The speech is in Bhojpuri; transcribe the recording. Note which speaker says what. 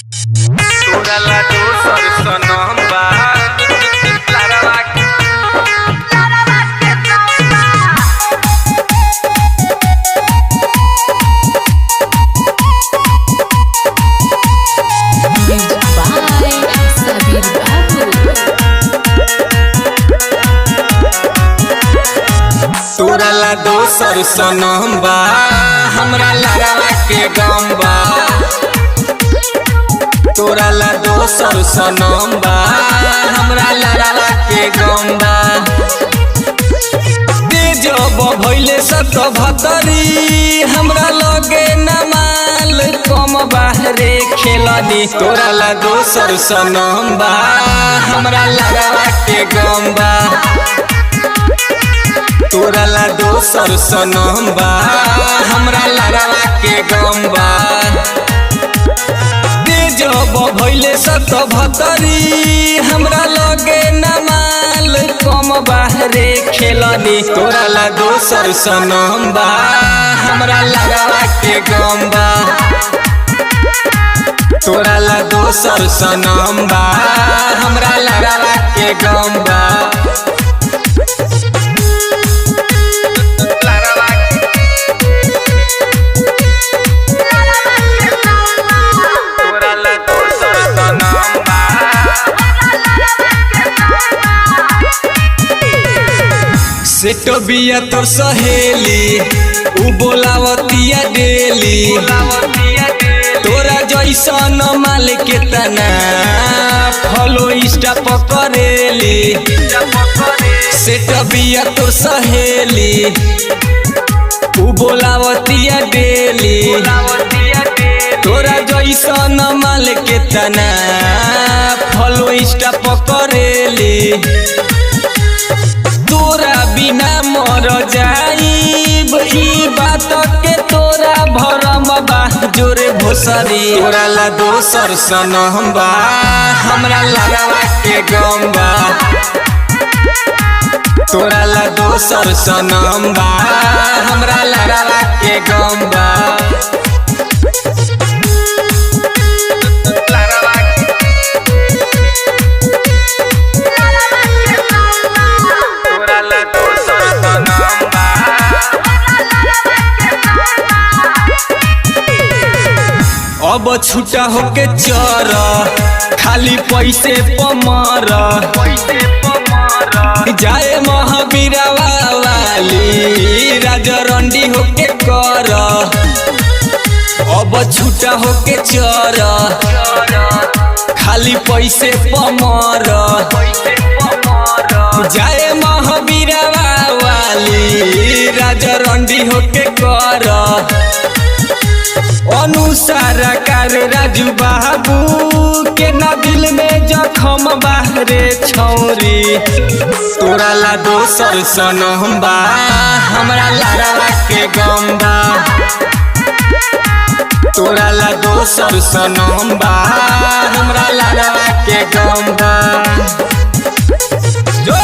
Speaker 1: तोरा ला दोसर सनम बा लारवा के तोरा ला दोसर सनम बा हमरा लारवा के गम बा। तोरा ला दोसर सनम बा हमरा लारवा के गम बा। जब भइले सत भतरी हमरा लगे नमाल कम बाहरे खेलनी। तोरा ला दोसर सनम बा हमरा लारवा के गम बा। तोरा ला दोसर सनम बा हमरा लारवा के गम बा। जब भइले सत भतरी हमरा लगे नमाल कम बाहरे खेलनी। तोरा ला दोसर सनम बा हमरा लारवा के गम बा। तोरा ला दोसर सनम बा हमरा लारवा के गम बा। सेटो बिया तोर सहेली उ बोलावतिया डेली। तोरा जैसन माल के तना फॉलो इंस्टा पकड़ेली। सेटो बिया तोर सहेली उ बोलावतिया डेली। तोरा जैसन माल के तना फॉलो इंस्टा पकड़ेली। तोरा बिना मर जाइब ई बात के तोरा भरम बा जोरे भोसरी। तोरा ला दोसर सनम बा हमरा लारवा के गम बा। तोरा ला दोसर सनम बा हमरा लारवा के गम बा। अब छूटा होके चर खाली पैसे पमर जाए महावीरवा वाली राजरंडी होके कर। अब छूटा होके चर खाली पैसे पमर जाए महावीरवा वाली राजरंडी होके कर। अनुसार कार राजू बाबू के ना दिल में जखम बाहरे छौरी। तोरा ला दोसर सनम बा हमरा लारवा के गम बा। तोरा ला दोसर सनम बा हमरा लारवा के गम बा। जो